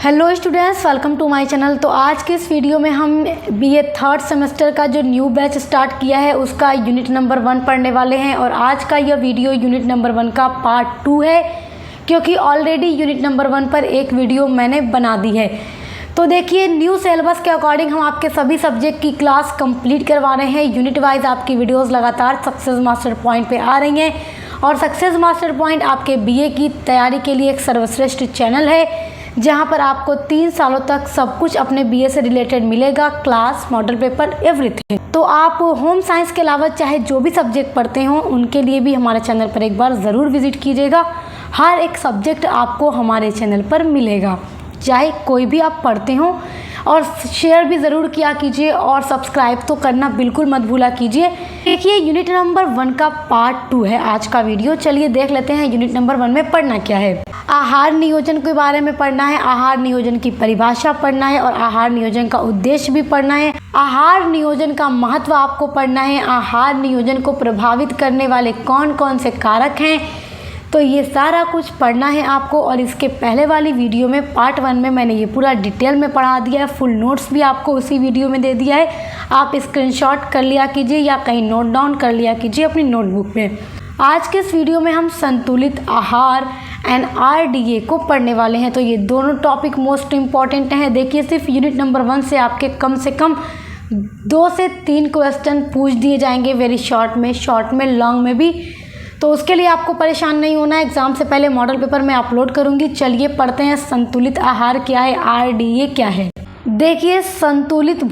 Hello students, welcome to my channel. तो आज के इस वीडियो में हम बीए थर्ड सेमेस्टर का जो न्यू बैच स्टार्ट किया है उसका यूनिट नंबर 1 पढ़ने वाले हैं। और आज का यह वीडियो यूनिट नंबर 1 का पार्ट 2 है, क्योंकि ऑलरेडी यूनिट नंबर 1 पर एक वीडियो मैंने बना दी है। तो देखिए, न्यू सिलेबस के अकॉर्डिंग हम आपके सभी सब्जेक्ट की क्लास कंप्लीट करवा रहे हैं। यूनिट वाइज आपकी वीडियोस लगातार सक्सेस मास्टर पॉइंट पे आ रही हैं, और सक्सेस मास्टर पॉइंट आपके बीए की तैयारी के लिए एक सर्वश्रेष्ठ चैनल है, जहां पर आपको 3 सालों तक सब कुछ अपने बीए से रिलेटेड मिलेगा, क्लास, मॉडल पेपर, एवरीथिंग। तो आप होम साइंस के अलावा चाहे जो भी सब्जेक्ट पढ़ते हों, उनके लिए भी हमारे चैनल पर एक बार ज़रूर विजिट कीजिएगा। हर एक सब्जेक्ट आपको हमारे चैनल पर मिलेगा, चाहे कोई भी आप पढ़ते हों। और शेयर भी ज़रूर किया कीजिए, और सब्सक्राइब तो करना बिल्कुल मत भूला कीजिए। देखिए, यूनिट नंबर 1 का पार्ट 2 है आज का वीडियो। चलिए देख लेते हैं यूनिट नंबर 1 में पढ़ना क्या है। आहार नियोजन के बारे में पढ़ना है, आहार नियोजन की परिभाषा पढ़ना है, और आहार नियोजन का उद्देश्य भी पढ़ना है। आहार नियोजन का महत्व आपको पढ़ना है। आहार नियोजन को प्रभावित करने वाले कौन कौन से कारक हैं, तो ये सारा कुछ पढ़ना है आपको। और इसके पहले वाली वीडियो में पार्ट 1 में मैंने ये पूरा डिटेल में पढ़ा दिया है। फुल नोट्स भी आपको उसी वीडियो में दे दिया है, आप स्क्रीनशॉट कर लिया कीजिए या कहीं नोट डाउन कर लिया कीजिए अपनी नोटबुक में। आज के इस वीडियो में हम संतुलित आहार NRDA को पढ़ने वाले हैं। तो ये दोनों टॉपिक मोस्ट इम्पॉर्टेंट हैं। देखिए, सिर्फ यूनिट नंबर 1 से आपके कम से कम 2 से 3 क्वेश्चन पूछ दिए जाएंगे, वेरी शॉर्ट में, लॉन्ग में भी। तो उसके लिए आपको परेशान नहीं होना है। एग्ज़ाम से पहले मॉडल पेपर मैं अपलोड करूँगी। चलिए पढ़ते हैं, संतुलित आहार क्या है, RDA क्या है। देखिए, संतुलित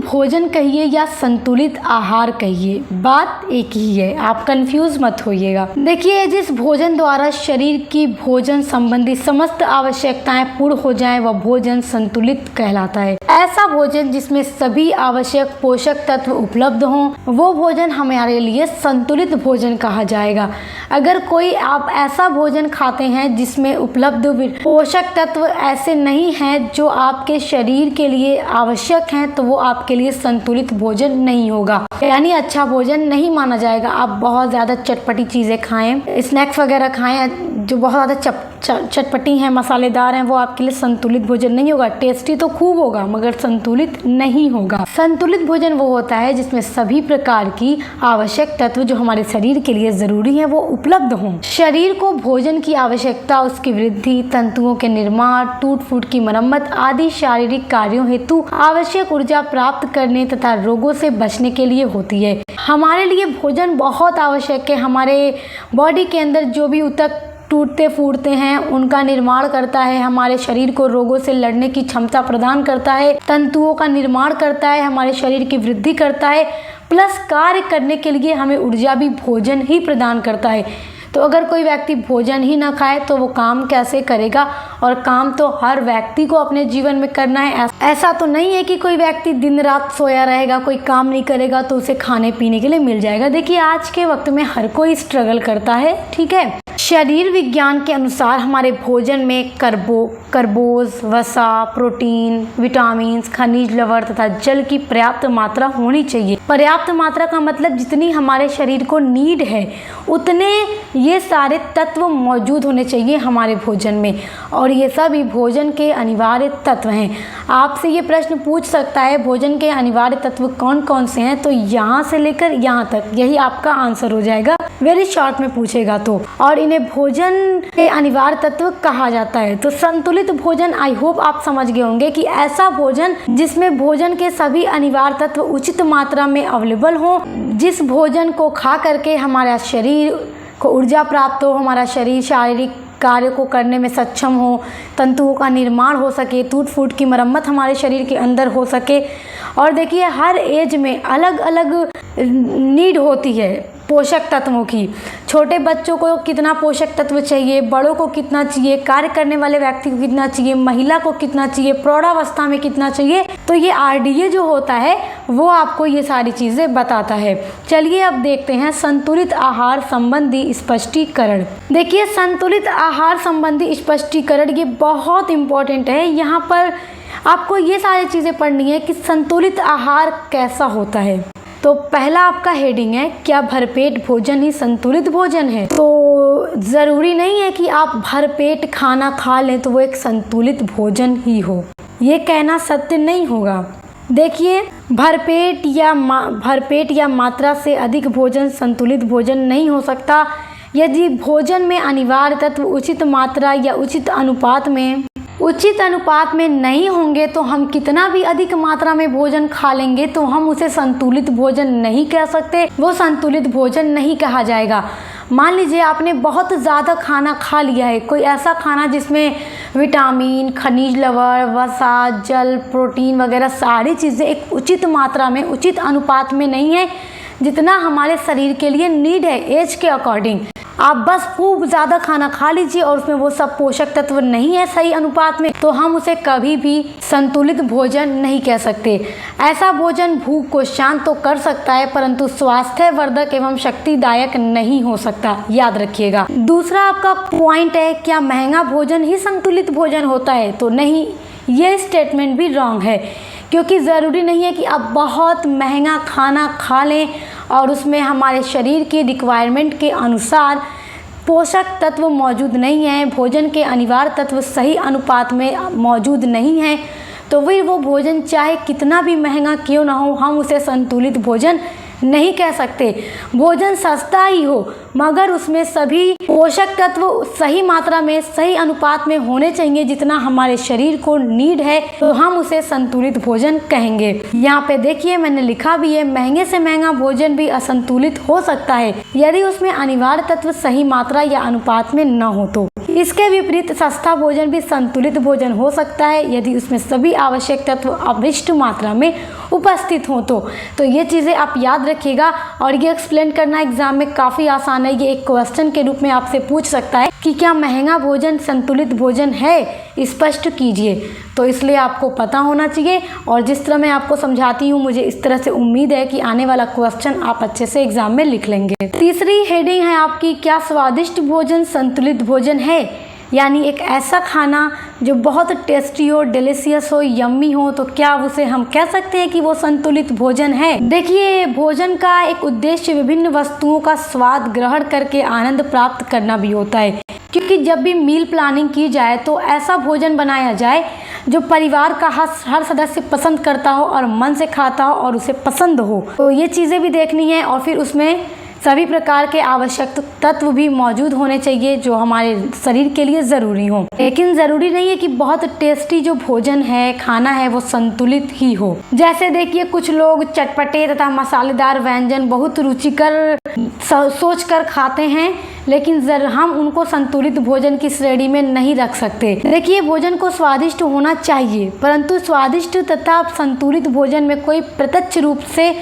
भोजन कहिए या संतुलित आहार कहिए, बात एक ही है, आप कंफ्यूज मत होइएगा। देखिए, जिस भोजन द्वारा शरीर की भोजन संबंधी समस्त आवश्यकताएं पूर्ण हो जाएं, वह भोजन संतुलित कहलाता है। ऐसा भोजन जिसमें सभी आवश्यक पोषक तत्व उपलब्ध हों, वो भोजन हमारे लिए संतुलित भोजन कहा जाएगा। अगर कोई आप ऐसा भोजन खाते हैं जिसमें उपलब्ध पोषक तत्व ऐसे नहीं हैं जो आपके शरीर के लिए आवश्यक हैं, तो वो आपके लिए संतुलित भोजन नहीं होगा, यानी अच्छा भोजन नहीं माना जाएगा। आप बहुत ज़्यादा चटपटी चीज़ें खाएं, स्नैक्स वगैरह खाएं जो बहुत ज़्यादा चटपटी हैं, मसालेदार हैं, वो आपके लिए संतुलित भोजन नहीं होगा। टेस्टी तो खूब होगा मगर संतुलित नहीं होगा। संतुलित भोजन वो होता है जिसमें सभी प्रकार की आवश्यक तत्व जो हमारे शरीर के लिए ज़रूरी हैं वो उपलब्ध हों। शरीर को भोजन की आवश्यकता उसकी वृद्धि, तंतुओं के निर्माण, टूट फूट की मरम्मत आदि शारीरिक कार्यों हेतु आवश्यक ऊर्जा प्राप्त करने तथा रोगों से बचने के लिए होती है। हमारे लिए भोजन बहुत आवश्यक है। हमारे बॉडी के अंदर जो भी ऊतक टूटते फूटते हैं उनका निर्माण करता है, हमारे शरीर को रोगों से लड़ने की क्षमता प्रदान करता है, तंतुओं का निर्माण करता है, हमारे शरीर की वृद्धि करता है, प्लस कार्य करने के लिए हमें ऊर्जा भी भोजन ही प्रदान करता है। तो अगर कोई व्यक्ति भोजन ही ना खाए तो वो काम कैसे करेगा, और काम तो हर व्यक्ति को अपने जीवन में करना है। ऐसा तो नहीं है कि कोई व्यक्ति दिन रात सोया रहेगा, कोई काम नहीं करेगा तो उसे खाने पीने के लिए मिल जाएगा। देखिए, आज के वक्त में हर कोई स्ट्रगल करता है, ठीक है। शरीर विज्ञान के अनुसार हमारे भोजन में कर्बोज, वसा, प्रोटीन, विटामिन, खनिज लवण तथा जल की पर्याप्त मात्रा होनी चाहिए। पर्याप्त मात्रा का मतलब जितनी हमारे शरीर को नीड है उतने ये सारे तत्व मौजूद होने चाहिए हमारे भोजन में, और ये सभी भोजन के अनिवार्य तत्व हैं। आपसे ये प्रश्न पूछ सकता है भोजन के अनिवार्य तत्व कौन कौन से हैं, तो यहाँ से लेकर यहाँ तक यही आपका आंसर हो जाएगा, वेरी शॉर्ट में पूछेगा तो। और इन्हें भोजन के अनिवार्य तत्व कहा जाता है। तो संतुलित भोजन, आई होप आप समझ गए होंगे कि ऐसा भोजन जिसमें भोजन के सभी अनिवार्य तत्व उचित मात्रा में अवेलेबल हो, जिस भोजन को खा करके हमारा शरीर को ऊर्जा प्राप्त हो, हमारा शरीर शारीरिक कार्य को करने में सक्षम हो, तंतुओं का निर्माण हो सके, टूट फूट की मरम्मत हमारे शरीर के अंदर हो सके। और देखिए, हर एज में अलग अलग नीड होती है पोषक तत्वों की। छोटे बच्चों को कितना पोषक तत्व चाहिए, बड़ों को कितना चाहिए, कार्य करने वाले व्यक्ति को कितना चाहिए, महिला को कितना चाहिए, प्रौढ़ावस्था में कितना चाहिए। तो ये RDA जो होता है वो आपको ये सारी चीज़ें बताता है। चलिए अब देखते हैं संतुलित आहार संबंधी स्पष्टीकरण। देखिए, संतुलित आहार संबंधी स्पष्टीकरण ये बहुत इम्पोर्टेंट है। यहाँ पर आपको ये सारी चीज़ें पढ़नी है कि संतुलित आहार कैसा होता है। तो पहला आपका हेडिंग है, क्या भरपेट भोजन ही संतुलित भोजन है? तो ज़रूरी नहीं है कि आप भरपेट खाना खा लें तो वो एक संतुलित भोजन ही हो, ये कहना सत्य नहीं होगा। देखिए, भरपेट या मात्रा से अधिक भोजन संतुलित भोजन नहीं हो सकता। यदि भोजन में अनिवार्य तत्व उचित मात्रा या उचित अनुपात में नहीं होंगे तो हम कितना भी अधिक मात्रा में भोजन खा लेंगे तो हम उसे संतुलित भोजन नहीं कह सकते, वो संतुलित भोजन नहीं कहा जाएगा। मान लीजिए आपने बहुत ज़्यादा खाना खा लिया है, कोई ऐसा खाना जिसमें विटामिन, खनिज लवण, वसा, जल, प्रोटीन वगैरह सारी चीज़ें एक उचित मात्रा में, उचित अनुपात में नहीं है, जितना हमारे शरीर के लिए नीड है एज के अकॉर्डिंग। आप बस खूब ज़्यादा खाना खा लीजिए और उसमें वो सब पोषक तत्व नहीं है सही अनुपात में, तो हम उसे कभी भी संतुलित भोजन नहीं कह सकते। ऐसा भोजन भूख को शांत तो कर सकता है परंतु स्वास्थ्यवर्धक एवं शक्तिदायक नहीं हो सकता, याद रखिएगा। दूसरा आपका पॉइंट है, क्या महंगा भोजन ही संतुलित भोजन होता है? तो नहीं, ये स्टेटमेंट भी रॉन्ग है, क्योंकि ज़रूरी नहीं है कि आप बहुत महंगा खाना खा लें और उसमें हमारे शरीर की रिक्वायरमेंट के अनुसार पोषक तत्व मौजूद नहीं हैं, भोजन के अनिवार्य तत्व सही अनुपात में मौजूद नहीं हैं, तो फिर वो भोजन चाहे कितना भी महंगा क्यों ना हो, हम उसे संतुलित भोजन नहीं कह सकते। भोजन सस्ता ही हो मगर उसमें सभी पोषक तत्व सही मात्रा में, सही अनुपात में होने चाहिए जितना हमारे शरीर को नीड है, तो हम उसे संतुलित भोजन कहेंगे। यहाँ पे देखिए मैंने लिखा भी है, महंगे से महंगा भोजन भी असंतुलित हो सकता है यदि उसमें अनिवार्य तत्व सही मात्रा या अनुपात में न हो तो। इसके विपरीत सस्ता भोजन भी संतुलित भोजन हो सकता है यदि उसमें सभी आवश्यक तत्व आवश्यक मात्रा में उपस्थित हो तो ये चीज़ें आप याद रखिएगा। और ये एक्सप्लेन करना एग्जाम में काफ़ी आसान है, ये एक क्वेश्चन के रूप में आपसे पूछ सकता है कि क्या महंगा भोजन संतुलित भोजन है, स्पष्ट कीजिए। तो इसलिए आपको पता होना चाहिए और जिस तरह मैं आपको समझाती हूँ मुझे इस तरह से उम्मीद है कि आने वाला क्वेश्चन आप अच्छे से एग्जाम में लिख लेंगे। तीसरी हेडिंग है आपकी, क्या स्वादिष्ट भोजन संतुलित भोजन है? यानी एक ऐसा खाना जो बहुत टेस्टी हो, डिलीशियस हो, यम्मी हो, तो क्या उसे हम कह सकते हैं कि वो संतुलित भोजन है? देखिए, भोजन का एक उद्देश्य विभिन्न वस्तुओं का स्वाद ग्रहण करके आनंद प्राप्त करना भी होता है, क्योंकि जब भी मील प्लानिंग की जाए तो ऐसा भोजन बनाया जाए जो परिवार का हर सदस्य पसंद करता हो और मन से खाता हो और उसे पसंद हो। तो ये चीज़ें भी देखनी है और फिर उसमें सभी प्रकार के आवश्यक तत्व भी मौजूद होने चाहिए जो हमारे शरीर के लिए ज़रूरी हो। लेकिन ज़रूरी नहीं है कि बहुत टेस्टी जो भोजन है, खाना है, वो संतुलित ही हो। जैसे देखिए, कुछ लोग चटपटे तथा मसालेदार व्यंजन बहुत रुचिकर सोचकर खाते हैं, लेकिन हम उनको संतुलित भोजन की श्रेणी में नहीं रख सकते। देखिए, भोजन को स्वादिष्ट होना चाहिए परंतु स्वादिष्ट तथा संतुलित भोजन में कोई प्रत्यक्ष रूप से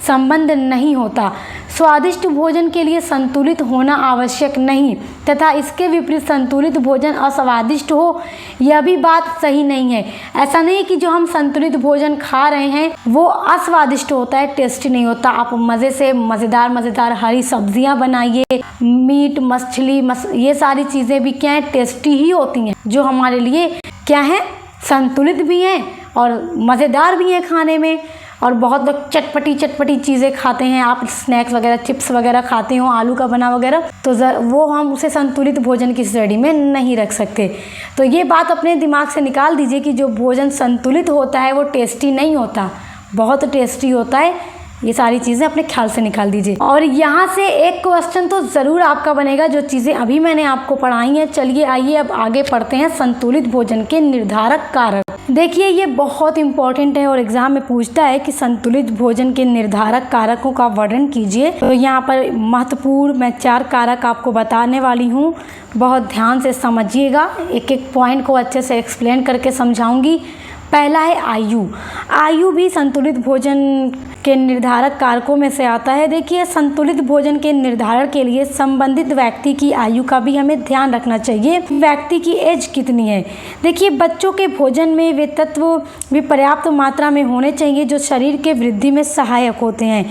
संबंध नहीं होता। स्वादिष्ट भोजन के लिए संतुलित होना आवश्यक नहीं तथा इसके विपरीत संतुलित भोजन अस्वादिष्ट हो, यह भी बात सही नहीं है। ऐसा नहीं है कि जो हम संतुलित भोजन खा रहे हैं वो अस्वादिष्ट होता है, टेस्टी नहीं होता। आप मज़े से मज़ेदार हरी सब्जियां बनाइए, मीट, मछली, ये सारी चीज़ें भी क्या है, टेस्टी ही होती हैं, जो हमारे लिए क्या है, संतुलित भी हैं और मज़ेदार भी हैं खाने में। और बहुत लोग चटपटी चीज़ें खाते हैं, आप स्नैक्स वगैरह, चिप्स वगैरह खाते हो, आलू का बना वगैरह, तो वो हम उसे संतुलित भोजन की श्रेणी में नहीं रख सकते। तो ये बात अपने दिमाग से निकाल दीजिए कि जो भोजन संतुलित होता है वो टेस्टी नहीं होता, बहुत टेस्टी होता है। ये सारी चीज़ें अपने ख्याल से निकाल दीजिए। और यहाँ से एक क्वेश्चन तो ज़रूर आपका बनेगा, जो चीज़ें अभी मैंने आपको पढ़ाई हैं। चलिए आइए अब आगे पढ़ते हैं संतुलित भोजन के निर्धारक कारक। देखिए, ये बहुत इंपॉर्टेंट है और एग्जाम में पूछता है कि संतुलित भोजन के निर्धारक कारकों का वर्णन कीजिए। तो यहाँ पर महत्वपूर्ण मैं 4 कारक आपको बताने वाली हूँ, बहुत ध्यान से समझिएगा, एक एक पॉइंट को अच्छे से एक्सप्लेन करके समझाऊंगी। पहला है आयु। आयु भी संतुलित भोजन के निर्धारक कारकों में से आता है। देखिए, संतुलित भोजन के निर्धारण के लिए संबंधित व्यक्ति की आयु का भी हमें ध्यान रखना चाहिए, व्यक्ति की एज कितनी है। देखिए, बच्चों के भोजन में वे तत्व भी पर्याप्त मात्रा में होने चाहिए जो शरीर के वृद्धि में सहायक होते हैं,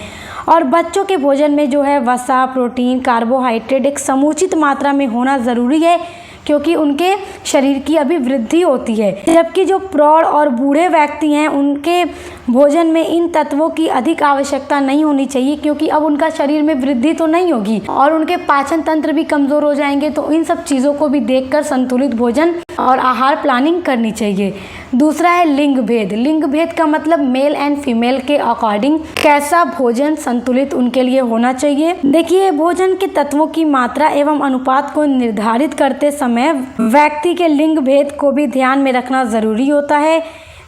और बच्चों के भोजन में जो है वसा, प्रोटीन, कार्बोहाइड्रेट एक समुचित मात्रा में होना ज़रूरी है, क्योंकि उनके शरीर की अभी वृद्धि होती है। जबकि जो प्रौढ़ और बूढ़े व्यक्ति हैं उनके भोजन में इन तत्वों की अधिक आवश्यकता नहीं होनी चाहिए, क्योंकि अब उनका शरीर में वृद्धि तो नहीं होगी और उनके पाचन तंत्र भी कमज़ोर हो जाएंगे। तो इन सब चीज़ों को भी देखकर संतुलित भोजन और आहार प्लानिंग करनी चाहिए। दूसरा है लिंग भेद। लिंग भेद का मतलब मेल एंड फीमेल के अकॉर्डिंग कैसा भोजन संतुलित उनके लिए होना चाहिए। देखिए, भोजन के तत्वों की मात्रा एवं अनुपात को निर्धारित करते समय व्यक्ति के लिंग भेद को भी ध्यान में रखना ज़रूरी होता है।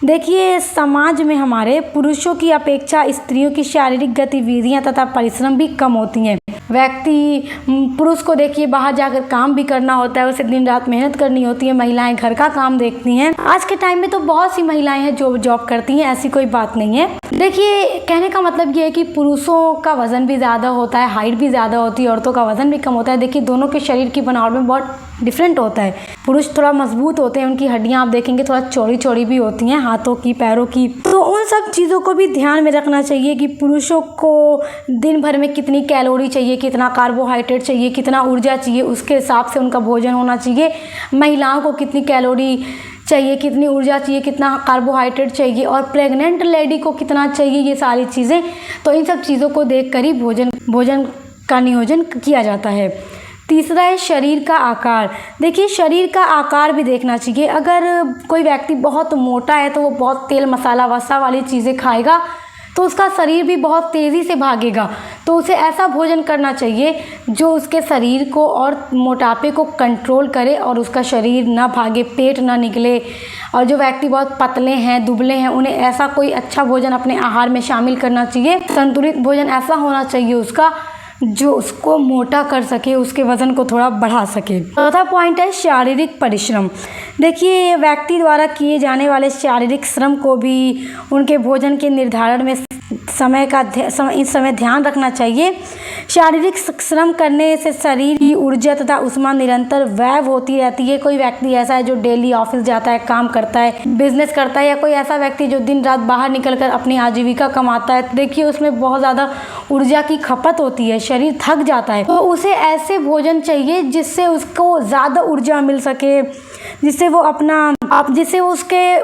देखिए, समाज में हमारे पुरुषों की अपेक्षा स्त्रियों की शारीरिक गतिविधियां तथा परिश्रम भी कम होती हैं। पुरुष को देखिए बाहर जाकर काम भी करना होता है, उसे दिन रात मेहनत करनी होती है। महिलाएं घर का काम देखती हैं। आज के टाइम में तो बहुत सी महिलाएं हैं जो जॉब करती हैं, ऐसी कोई बात नहीं है। देखिए, कहने का मतलब ये है कि पुरुषों का वजन भी ज़्यादा होता है, हाइट भी ज़्यादा होती है, औरतों का वजन भी कम होता है। देखिए, दोनों के शरीर की बनावट में बहुत डिफरेंट होता है। पुरुष थोड़ा मजबूत होते हैं, उनकी हड्डियां आप देखेंगे थोड़ा चौड़ी चौड़ी भी होती हैं, हाथों की, पैरों की। तो उन सब चीज़ों को भी ध्यान में रखना चाहिए कि पुरुषों को दिन भर में कितनी कैलोरी चाहिए, कितना कार्बोहाइड्रेट चाहिए, कितना ऊर्जा चाहिए, उसके हिसाब से उनका भोजन होना चाहिए। महिलाओं को कितनी कैलोरी चाहिए, कितनी ऊर्जा चाहिए, कितना कार्बोहाइड्रेट चाहिए, और प्रेग्नेंट लेडी को कितना चाहिए, ये सारी चीज़ें। तो इन सब चीज़ों को देखकर ही भोजन का नियोजन किया जाता है। तीसरा है शरीर का आकार। देखिए, शरीर का आकार भी देखना चाहिए। अगर कोई व्यक्ति बहुत मोटा है तो वो बहुत तेल मसाला वसा वाली चीज़ें खाएगा तो उसका शरीर भी बहुत तेज़ी से भागेगा। तो उसे ऐसा भोजन करना चाहिए जो उसके शरीर को और मोटापे को कंट्रोल करे और उसका शरीर ना भागे, पेट ना निकले। और जो व्यक्ति बहुत पतले हैं, दुबले हैं, उन्हें ऐसा कोई अच्छा भोजन अपने आहार में शामिल करना चाहिए। संतुलित भोजन ऐसा होना चाहिए उसका जो उसको मोटा कर सके, उसके वज़न को थोड़ा बढ़ा सके। चौथा पॉइंट है शारीरिक परिश्रम। देखिए, व्यक्ति द्वारा किए जाने वाले शारीरिक श्रम को भी उनके भोजन के निर्धारण में इस समय ध्यान रखना चाहिए। शारीरिक श्रम करने से शरीर की ऊर्जा तथा ऊष्मा निरंतर व्यय होती रहती है। कोई व्यक्ति ऐसा है जो डेली ऑफिस जाता है, काम करता है, बिजनेस करता है, या कोई ऐसा व्यक्ति जो दिन रात बाहर निकलकर अपनी आजीविका कमाता है, देखिए उसमें बहुत ज़्यादा ऊर्जा की खपत होती है, शरीर थक जाता है। तो उसे ऐसे भोजन चाहिए जिससे उसको ज़्यादा ऊर्जा मिल सके, जिससे वो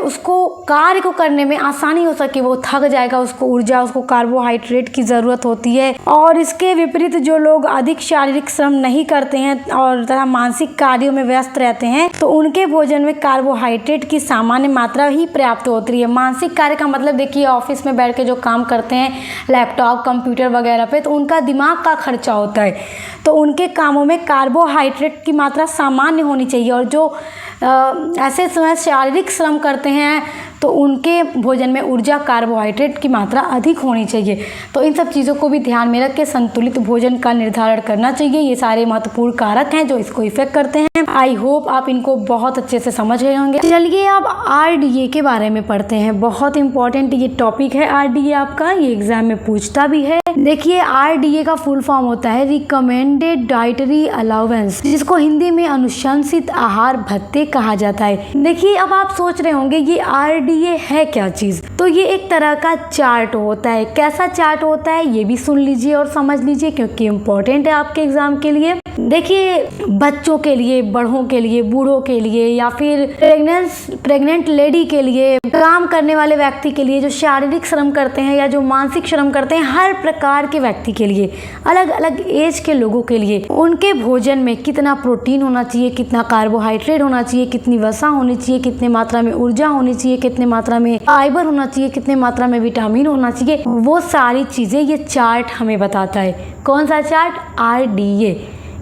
उसको कार्य को करने में आसानी हो सके। वो थक जाएगा, उसको ऊर्जा, उसको कार्बोहाइड्रेट की ज़रूरत होती है। और इसके विपरीत जो लोग अधिक शारीरिक श्रम नहीं करते हैं और तथा मानसिक कार्यों में व्यस्त रहते हैं, तो उनके भोजन में कार्बोहाइड्रेट की सामान्य मात्रा ही पर्याप्त होती है। मानसिक कार्य का मतलब देखिए, ऑफिस में बैठ के जो काम करते हैं लैपटॉप, कंप्यूटर वगैरह पे, तो उनका दिमाग का खर्चा होता है। तो उनके कामों में कार्बोहाइड्रेट की मात्रा सामान्य होनी चाहिए। और जो ऐसे समय शारीरिक श्रम करते हैं तो उनके भोजन में ऊर्जा, कार्बोहाइड्रेट की मात्रा अधिक होनी चाहिए। तो इन सब चीज़ों को भी ध्यान में रख के संतुलित भोजन का निर्धारण करना चाहिए। ये सारे महत्वपूर्ण कारक हैं जो इसको इफेक्ट करते हैं। आई होप आप इनको बहुत अच्छे से समझ गए होंगे। चलिए अब RDA के बारे में पढ़ते हैं। बहुत इंपॉर्टेंट ये टॉपिक है RDA आपका, ये एग्जाम में पूछता भी है। देखिए, RDA का फुल फॉर्म होता है रिकमेंडेड डाइटरी अलाउंस, जिसको हिंदी में अनुशंसित आहार भत्ते कहा जाता है। देखिए, अब आप सोच रहे होंगे ये RDA है क्या चीज। तो ये एक तरह का चार्ट होता है। कैसा चार्ट होता है ये भी सुन लीजिए और समझ लीजिए, क्योंकि इम्पोर्टेंट है आपके एग्जाम के लिए। देखिए, बच्चों के लिए, बड़ों के लिए, बूढ़ों के लिए, या फिर प्रेग्नेंट लेडी के लिए, काम करने वाले व्यक्ति के लिए, जो शारीरिक श्रम करते हैं या जो मानसिक श्रम करते हैं, हर प्रकार के व्यक्ति के लिए, अलग अलग एज के लोगों के लिए, उनके भोजन में कितना प्रोटीन होना चाहिए, कितना कार्बोहाइड्रेट होना चाहिए, कितनी वसा होनी चाहिए, कितने मात्रा में ऊर्जा होनी चाहिए, कितने मात्रा में फाइबर होना चाहिए, कितने मात्रा में विटामिन होना चाहिए, वो सारी चीजें ये चार्ट हमें बताता है। कौन सा चार्ट? RDA।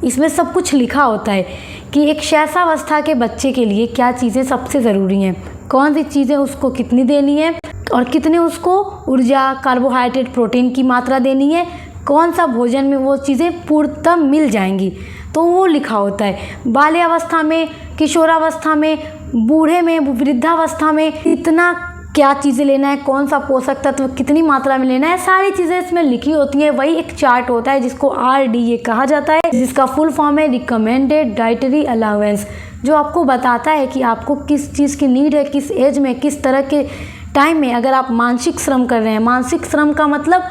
इसमें सब कुछ लिखा होता है कि एक शैशवावस्था के बच्चे के लिए क्या चीज़ें सबसे ज़रूरी हैं, कौन सी चीज़ें उसको कितनी देनी है और कितने उसको ऊर्जा, कार्बोहाइड्रेट, प्रोटीन की मात्रा देनी है, कौन सा भोजन में वो चीज़ें पूर्णतः मिल जाएंगी, तो वो लिखा होता है। बाल्यावस्था में, किशोरावस्था में, बूढ़े में, वृद्धावस्था में इतना क्या चीज़ें लेना है, कौन सा पोषक तत्व कितनी मात्रा में लेना है, सारी चीज़ें इसमें लिखी होती हैं। वही एक चार्ट होता है जिसको RDA कहा जाता है, जिसका फुल फॉर्म है रिकमेंडेड डाइटरी अलाउंस, जो आपको बताता है कि आपको किस चीज़ की नीड है, किस एज में, किस तरह के टाइम में अगर आप मानसिक श्रम कर रहे हैं, मानसिक श्रम का मतलब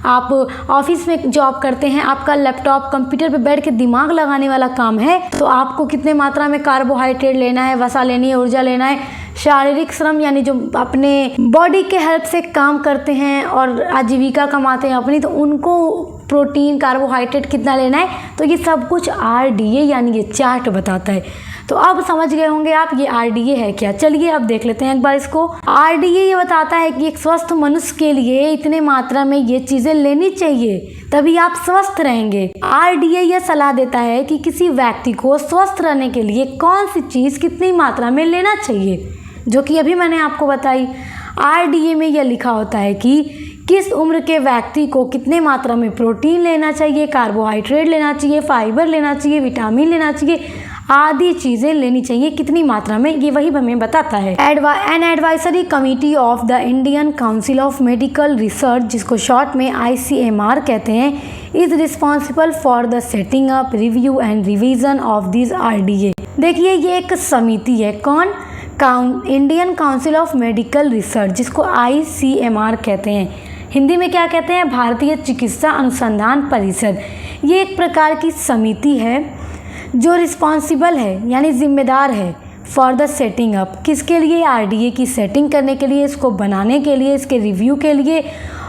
आप ऑफिस में जॉब करते हैं, आपका लैपटॉप कंप्यूटर पे बैठ के दिमाग लगाने वाला काम है, तो आपको कितने मात्रा में कार्बोहाइड्रेट लेना है, वसा लेनी है, ऊर्जा लेना है। शारीरिक श्रम यानी जो अपने बॉडी के हेल्प से काम करते हैं और आजीविका कमाते हैं अपनी, तो उनको प्रोटीन कार्बोहाइड्रेट कितना लेना है, तो ये सब कुछ RDA यानी ये चार्ट बताता है। तो अब समझ गए होंगे आप ये RDA है क्या। चलिए अब देख लेते हैं एक बार इसको। RDA ये बताता है कि एक स्वस्थ मनुष्य के लिए इतने मात्रा में ये चीज़ें लेनी चाहिए, तभी आप स्वस्थ रहेंगे। RDA ये सलाह देता है कि किसी व्यक्ति को स्वस्थ रहने के लिए कौन सी चीज़ कितनी मात्रा में लेना चाहिए, जो कि अभी मैंने आपको बताई। RDA में यह लिखा होता है कि किस उम्र के व्यक्ति को कितने मात्रा में प्रोटीन लेना चाहिए, कार्बोहाइड्रेट लेना चाहिए, फाइबर लेना चाहिए, विटामिन लेना चाहिए, आदि चीज़ें लेनी चाहिए कितनी मात्रा में, ये वही हमें बताता है। An advisory committee of the Indian council of medical research, जिसको शॉर्ट में ICMR कहते हैं, is responsible for the setting up, review and revision of this RDA। देखिए ये एक समिति है, कौन? Indian council of medical research, जिसको ICMR कहते हैं। हिंदी में क्या कहते हैं? भारतीय चिकित्सा अनुसंधान परिषद। ये एक प्रकार की समिति है जो रिस्पॉन्सिबल है यानी जिम्मेदार है फॉर द सेटिंग अप, किसके लिए? RDA की सेटिंग करने के लिए, इसको बनाने के लिए, इसके रिव्यू के लिए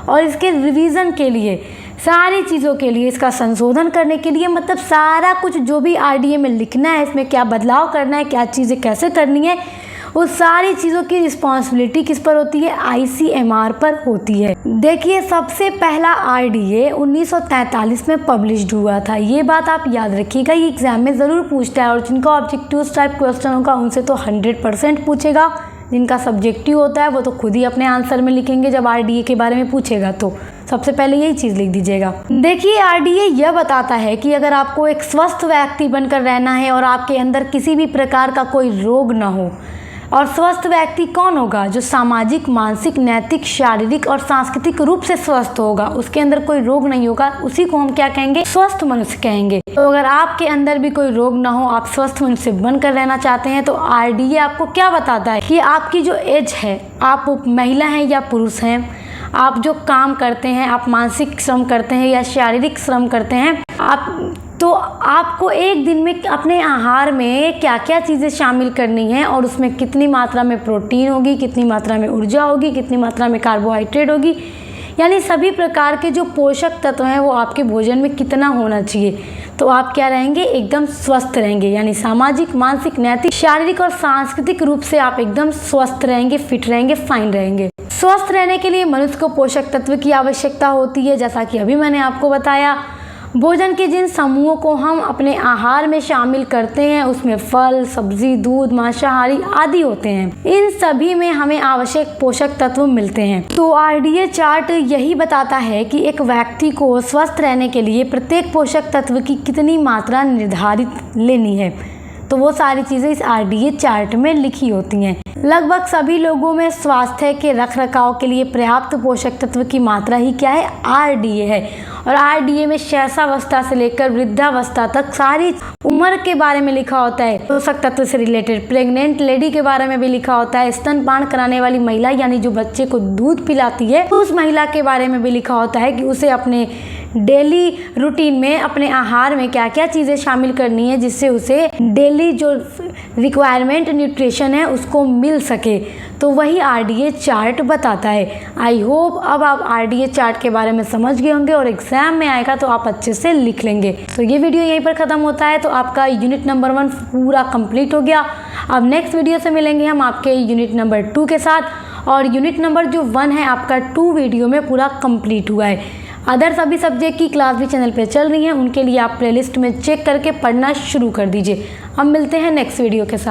और इसके रिवीजन के लिए, सारी चीज़ों के लिए, इसका संशोधन करने के लिए, मतलब सारा कुछ जो भी RDA में लिखना है, इसमें क्या बदलाव करना है, क्या चीज़ें कैसे करनी है, उस सारी चीज़ों की रिस्पॉन्सिबिलिटी किस पर होती है? ICMR पर होती है। देखिए सबसे पहला RDA 1943 में पब्लिश्ड हुआ था, ये बात आप याद रखिएगा, ये एग्जाम में ज़रूर पूछता है और जिनका ऑब्जेक्टिव टाइप क्वेश्चन होगा उनसे तो 100% पूछेगा। जिनका सब्जेक्टिव होता है वो तो खुद ही अपने आंसर में लिखेंगे जब RDA के बारे में पूछेगा, तो सबसे पहले यही चीज़ लिख दीजिएगा। देखिए RDA यह बताता है कि अगर आपको एक स्वस्थ व्यक्ति बनकर रहना है और आपके अंदर किसी भी प्रकार का कोई रोग ना हो, और स्वस्थ व्यक्ति कौन होगा? जो सामाजिक, मानसिक, नैतिक, शारीरिक और सांस्कृतिक रूप से स्वस्थ होगा, उसके अंदर कोई रोग नहीं होगा, उसी को हम क्या कहेंगे? स्वस्थ मनुष्य कहेंगे। तो अगर आपके अंदर भी कोई रोग ना हो, आप स्वस्थ मनुष्य बनकर रहना चाहते हैं, तो RDA आपको क्या बताता है कि आपकी जो एज है, आप महिला हैं या पुरुष हैं, आप जो काम करते हैं, आप मानसिक श्रम करते हैं या शारीरिक श्रम करते हैं, तो आपको एक दिन में अपने आहार में क्या क्या चीज़ें शामिल करनी है और उसमें कितनी मात्रा में प्रोटीन होगी, कितनी मात्रा में ऊर्जा होगी, कितनी मात्रा में कार्बोहाइड्रेट होगी, यानी सभी प्रकार के जो पोषक तत्व हैं वो आपके भोजन में कितना होना चाहिए, तो आप क्या रहेंगे? एकदम स्वस्थ रहेंगे, यानी सामाजिक, मानसिक, नैतिक, शारीरिक और सांस्कृतिक रूप से आप एकदम स्वस्थ रहेंगे, फिट रहेंगे, फाइन रहेंगे। स्वस्थ रहने के लिए मनुष्य को पोषक तत्व की आवश्यकता होती है, जैसा कि अभी मैंने आपको बताया। भोजन के जिन समूहों को हम अपने आहार में शामिल करते हैं उसमें फल, सब्जी, दूध, मांसाहारी आदि होते हैं। इन सभी में हमें आवश्यक पोषक तत्व मिलते हैं। तो RDA चार्ट यही बताता है कि एक व्यक्ति को स्वस्थ रहने के लिए प्रत्येक पोषक तत्व की कितनी मात्रा निर्धारित लेनी है, तो वो सारी चीज़ें इस RDA चार्ट में लिखी होती हैं। लगभग सभी लोगों में स्वास्थ्य के रखरखाव के लिए पर्याप्त पोषक तत्व की मात्रा ही क्या है? RDA है। और RDA में शैशवावस्था से लेकर वृद्धावस्था तक सारी उम्र के बारे में लिखा होता है। पोषक तत्व से रिलेटेड प्रेग्नेंट लेडी के बारे में भी लिखा होता है। स्तनपान कराने वाली महिला यानी जो बच्चे को दूध पिलाती है, तो उस महिला के बारे में भी लिखा होता है कि उसे अपने डेली रूटीन में, अपने आहार में क्या क्या चीज़ें शामिल करनी है जिससे उसे डेली जो रिक्वायरमेंट न्यूट्रिशन है उसको मिल सके, तो वही RDA चार्ट बताता है। आई होप अब आप RDA चार्ट के बारे में समझ गए होंगे और एग्जाम में आएगा तो आप अच्छे से लिख लेंगे। तो ये वीडियो यहीं पर ख़त्म होता है, तो आपका यूनिट नंबर 1 पूरा कंप्लीट हो गया। अब नेक्स्ट वीडियो से मिलेंगे हम आपके यूनिट नंबर 2 के साथ, और यूनिट नंबर जो 1 है आपका 2 वीडियो में पूरा कंप्लीट हुआ है। अदर सभी सब्जेक्ट की क्लास भी चैनल पे चल रही हैं, उनके लिए आप प्लेलिस्ट में चेक करके पढ़ना शुरू कर दीजिए। अब मिलते हैं नेक्स्ट वीडियो के साथ।